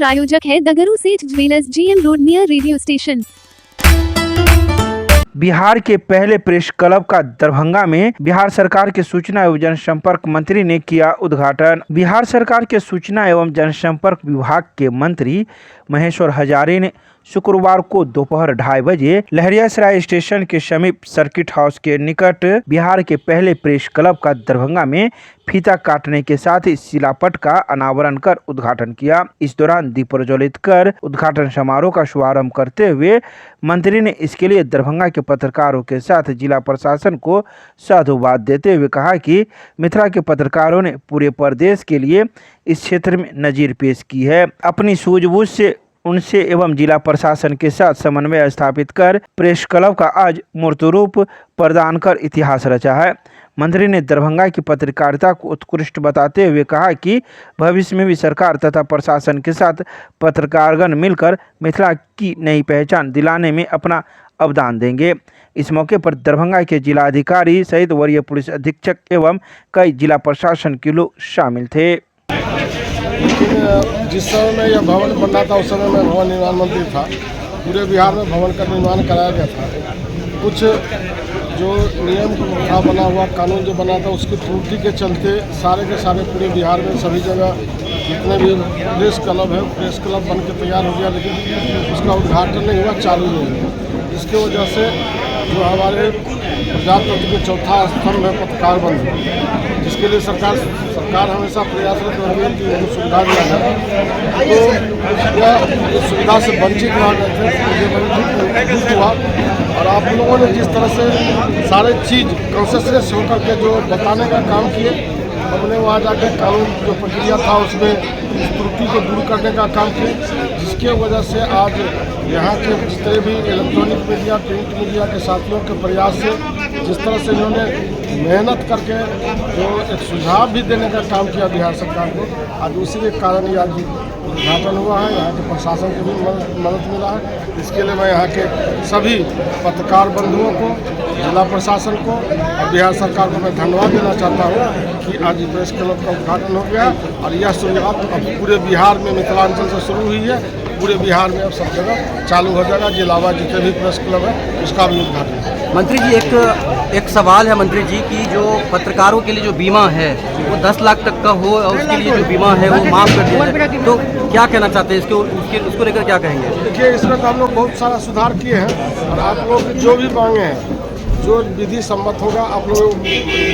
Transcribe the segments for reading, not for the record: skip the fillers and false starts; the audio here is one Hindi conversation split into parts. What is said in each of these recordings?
प्रायोजक है दगरू सेठ jewellers, GM road near radio station. Bihar के पहले प्रेस क्लब का दरभंगा में बिहार सरकार के सूचना एवं जनसंपर्क मंत्री ने किया उद्घाटन। बिहार सरकार के सूचना एवं जनसंपर्क विभाग के मंत्री महेश्वर हजारे ने शुक्रवार को दोपहर 2:30 बजे लहरियासराय स्टेशन के समीप सर्किट हाउस के निकट बिहार के पहले प्रेस क्लब का दरभंगा में फीता काटने के साथ ही शिलापट का अनावरण कर उद्घाटन किया। इस दौरान दीप प्रज्वलित कर उद्घाटन समारोह का शुभारंभ करते हुए मंत्री ने इसके लिए दरभंगा के पत्रकारों के साथ जिला प्रशासन को साधुवाद देते हुए कहा कि मिथिला के पत्रकारों ने पूरे प्रदेश के लिए इस क्षेत्र में नजीर पेश की है। अपनी सूझबूझ से उनसे एवं जिला प्रशासन के साथ समन्वय स्थापित कर प्रेस क्लब का आज मूर्त रूप प्रदान कर इतिहास रचा है। मंत्री ने दरभंगा की पत्रकारिता को उत्कृष्ट बताते हुए कहा कि भविष्य में भी सरकार तथा प्रशासन के साथ पत्रकारगण मिलकर मिथिला की नई पहचान दिलाने में अपना अवदान देंगे। इस मौके पर दरभंगा के जिलाधिकारी सहित वरीय पुलिस अधीक्षक एवं कई जिला प्रशासन के लोग शामिल थे। लेकिन जिस समय में यह भवन बनना था उस समय में भवन निर्माण मंत्री था। पूरे बिहार में भवन का निर्माण कराया गया था। कुछ जो नियम था बना हुआ कानून जो बना था उसकी त्रुटि के चलते सारे के सारे पूरे बिहार में सभी जगह जितने भी प्रेस क्लब है प्रेस क्लब बन के तैयार हो गया, लेकिन उसका उद्घाटन नहीं हुआ, चालू नहीं हुआ। इसकी वजह से जो हमारे प्रजातंत्र के चौथा स्तंभ है पत्रकार बंधु, जिसके लिए सरकार हमेशा प्रयासरत रही है कि उनको सुविधा दिया जाए। तो यह सुविधा से वंचित रह गए थे, मुझे हुआ। और आप लोगों ने जिस तरह से सारे चीज़ कॉन्शियस होकर के जो बताने का काम किए, हमने वहाँ जाकर कानून जो प्रक्रिया था उसमें त्रुटि को दूर करने का काम किए, जिसके वजह से आज यहाँ के जितने भी इलेक्ट्रॉनिक मीडिया प्रिंट मीडिया के साथियों के प्रयास से जिस तरह से इन्होंने मेहनत करके जो एक सुझाव भी देने का काम किया बिहार सरकार को, आज उसी के कारण ये आज उद्घाटन हुआ है। यहाँ के प्रशासन को भी मदद मिला है। इसके लिए मैं यहाँ के सभी पत्रकार बंधुओं को, जिला प्रशासन को और बिहार सरकार को मैं धन्यवाद देना चाहता हूँ कि आज प्रेस क्लब का उद्घाटन हो गया और यह शुरुआत अब पूरे बिहार में मिथिलांचल से शुरू हुई है। पूरे बिहार में अब सब जगह चालू हो जाएगा। जिलावार जितने भी प्रेस क्लब है उसका भी उद्घाटन। मंत्री जी एक सवाल है मंत्री जी की, जो पत्रकारों के लिए जो बीमा है वो 10 लाख तक का हो और उसके लिए जो बीमा है वो माफ़ कर दिया जाए, तो क्या कहना चाहते हैं उसको लेकर क्या कहेंगे? देखिए, इसमें तो हम लोग बहुत सारा सुधार किए हैं और आप लोग जो भी मांगे हैं जो विधि सम्मत होगा आप लोग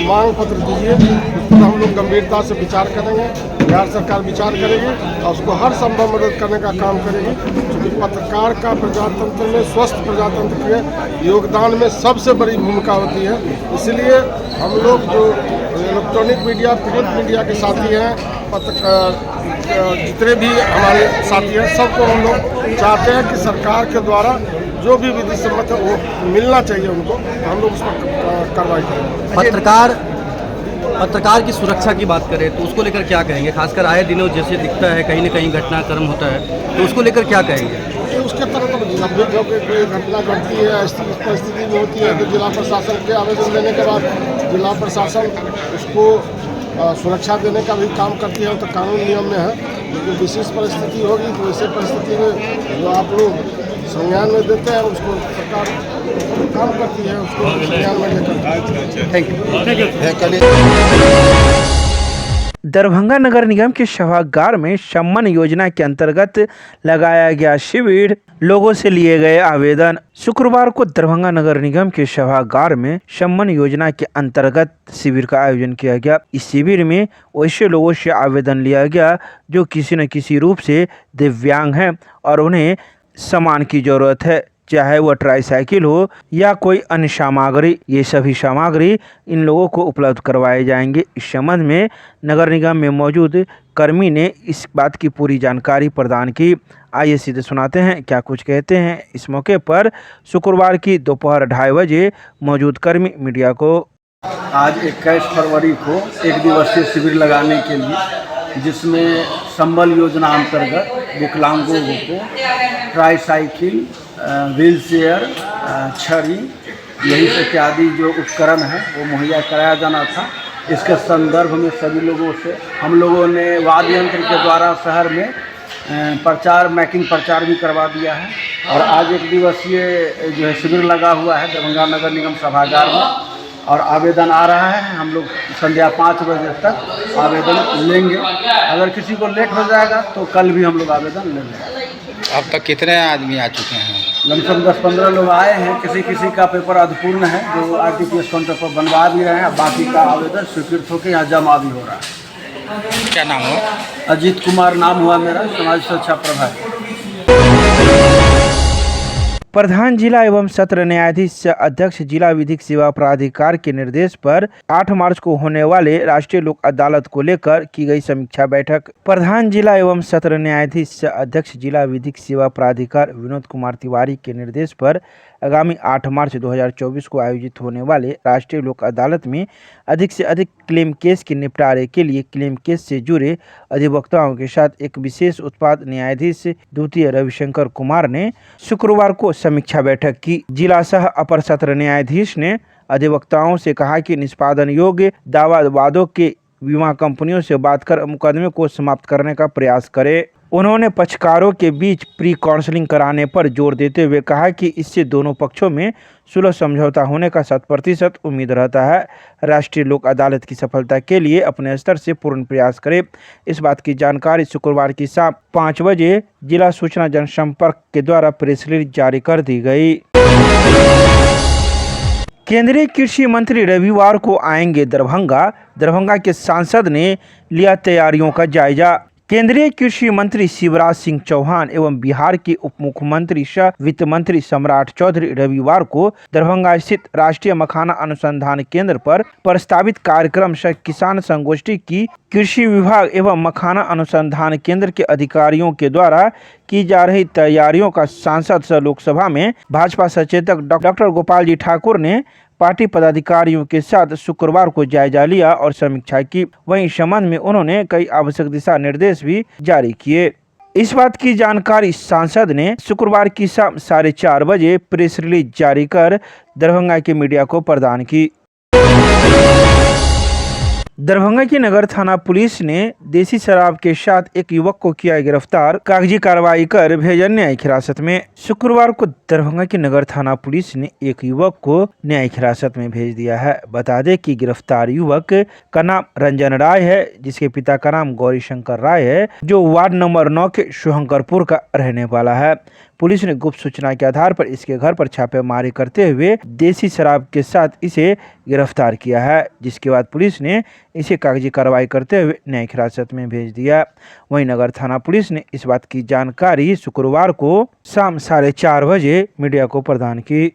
मांग पत्र दीजिए, उस पर हम लोग गंभीरता से विचार करेंगे। बिहार सरकार विचार करेगी और उसको हर संभव मदद करने का काम करेगी, क्योंकि पत्रकार का प्रजातंत्र में, स्वस्थ प्रजातंत्र के योगदान में सबसे बड़ी भूमिका होती है। इसलिए हम लोग जो इलेक्ट्रॉनिक मीडिया प्रिंट मीडिया के साथी हैं, जितने भी हमारे साथी हैं, सबको हम लोग चाहते हैं कि सरकार के द्वारा जो भी विधि सम्मत है वो मिलना चाहिए उनको, हम लोग उस पर कार्रवाई करेंगे। पत्रकार की सुरक्षा की बात करें तो उसको लेकर क्या कहेंगे? खासकर आए दिनों जैसे दिखता है कहीं न कहीं घटनाक्रम होता है, तो उसको लेकर क्या कहेंगे? उसके तरह तो जब भी कोई घटना घटती है, ऐसी परिस्थिति में होती है तो जिला प्रशासन के आवेदन देने के बाद जिला प्रशासन उसको सुरक्षा देने का भी काम करती है, तो कानून नियम में है। लेकिन विशेष परिस्थिति होगी तो ऐसे परिस्थिति में जो आप लोग संज्ञान में देते हैं उसको सरकार काम करती है, उसको संज्ञान में लेकर। Thank you. दरभंगा नगर निगम के सभागार में सम्मान योजना के अंतर्गत लगाया गया शिविर, लोगों से लिए गए आवेदन। शुक्रवार को दरभंगा नगर निगम के सभागार में सम्मान योजना के अंतर्गत शिविर का आयोजन किया गया। इस शिविर में वैसे लोगों से आवेदन लिया गया जो किसी न किसी रूप से दिव्यांग हैं और उन्हें सामान की जरूरत है, चाहे वह ट्राईसाइकिल हो या कोई अन्य सामग्री। ये सभी सामग्री इन लोगों को उपलब्ध करवाए जाएंगे। इस संबंध में नगर निगम में मौजूद कर्मी ने इस बात की पूरी जानकारी प्रदान की। आइए सीधे सुनाते हैं क्या कुछ कहते हैं इस मौके पर शुक्रवार की दोपहर 2:30 बजे मौजूद कर्मी मीडिया को। आज 21 फरवरी को एक दिवसीय शिविर लगाने के लिए, जिसमें संबल योजना अंतर्गत विकलांगों को ट्राईसाइकिल, व्हील चेयर, छड़ी, यही इत्यादि जो उपकरण है वो मुहैया कराया जाना था। इसके संदर्भ में सभी लोगों से हम लोगों ने वाद्य यंत्र के द्वारा शहर में प्रचार मैकिंग प्रचार भी करवा दिया है। और आज एक दिवसीय जो है शिविर लगा हुआ है दरभंगा नगर निगम सभागार में, और आवेदन आ रहा है। हम लोग संध्या 5 बजे तक आवेदन लेंगे। अगर किसी को लेट हो जाएगा तो कल भी हम लोग आवेदन ले लेंगे। अब तक कितने आदमी आ चुके हैं? लमसम 10-15 लोग आए हैं। किसी किसी का पेपर अधपूर्ण है जो RTPS काउंटर पर बनवा भी रहे हैं, बाकी का आवेदन स्वीकृत होकर यहाँ जमा भी हो रहा है। क्या नाम हुआ? अजीत कुमार नाम हुआ मेरा, समाज सुरक्षा प्रभारी। प्रधान जिला एवं सत्र न्यायाधीश सह अध्यक्ष जिला विधिक सेवा प्राधिकार के निर्देश पर 8 मार्च को होने वाले राष्ट्रीय लोक अदालत को लेकर की गई समीक्षा बैठक। प्रधान जिला एवं सत्र न्यायाधीश सह अध्यक्ष जिला विधिक सेवा प्राधिकार विनोद कुमार तिवारी के निर्देश पर आगामी 8 मार्च 2024 को आयोजित होने वाले राष्ट्रीय लोक अदालत में अधिक से अधिक क्लेम केस के निपटारे के लिए क्लेम केस से जुड़े अधिवक्ताओं के साथ एक विशेष उत्पाद न्यायाधीश द्वितीय रविशंकर कुमार ने शुक्रवार को समीक्षा बैठक की। जिला सह अपर सत्र न्यायाधीश ने अधिवक्ताओं से कहा कि निष्पादन योग्य दावा वादों के बीमा कंपनियों से बात कर मुकदमे को समाप्त करने का प्रयास करे। उन्होंने पक्षकारों के बीच प्री काउंसलिंग कराने पर जोर देते हुए कहा कि इससे दोनों पक्षों में सुलह समझौता होने का 100% उम्मीद रहता है। राष्ट्रीय लोक अदालत की सफलता के लिए अपने स्तर से पूर्ण प्रयास करें। इस बात की जानकारी शुक्रवार की शाम 5 बजे जिला सूचना जनसंपर्क के द्वारा प्रेस रिलीज जारी कर दी गई। केंद्रीय कृषि मंत्री रविवार को आएंगे दरभंगा के सांसद ने लिया तैयारियों का जायजा। केंद्रीय कृषि मंत्री शिवराज सिंह चौहान एवं बिहार के उप मुख्यमंत्री सह वित्त मंत्री सम्राट चौधरी रविवार को दरभंगा स्थित राष्ट्रीय मखाना अनुसंधान केंद्र पर प्रस्तावित कार्यक्रम सह किसान संगोष्ठी की कृषि विभाग एवं मखाना अनुसंधान केंद्र के अधिकारियों के द्वारा की जा रही तैयारियों का सांसद सह लोकसभा में भाजपा सचेतक डॉक्टर गोपाल जी ठाकुर ने पार्टी पदाधिकारियों के साथ शुक्रवार को जायजा लिया और समीक्षा की। वहीं इस संबंध में उन्होंने कई आवश्यक दिशा निर्देश भी जारी किए। इस बात की जानकारी सांसद ने शुक्रवार की शाम 4:30 बजे प्रेस रिलीज जारी कर दरभंगा के मीडिया को प्रदान की। दरभंगा की नगर थाना पुलिस ने देसी शराब के साथ एक युवक को किया गिरफ्तार, कागजी कार्रवाई कर भेजा न्यायिक हिरासत में। शुक्रवार को दरभंगा की नगर थाना पुलिस ने एक युवक को न्यायिक हिरासत में भेज दिया है। बता दें कि गिरफ्तार युवक का नाम रंजन राय है, जिसके पिता का नाम गौरी शंकर राय है, जो वार्ड नंबर 9 के शुभंकरपुर का रहने वाला है। पुलिस ने गुप्त सूचना के आधार पर इसके घर पर छापेमारी करते हुए देसी शराब के साथ इसे गिरफ्तार किया है, जिसके बाद पुलिस ने इसे कागजी कार्रवाई करते हुए न्यायिक हिरासत में भेज दिया। वहीं नगर थाना पुलिस ने इस बात की जानकारी शुक्रवार को शाम 4:30 बजे मीडिया को प्रदान की।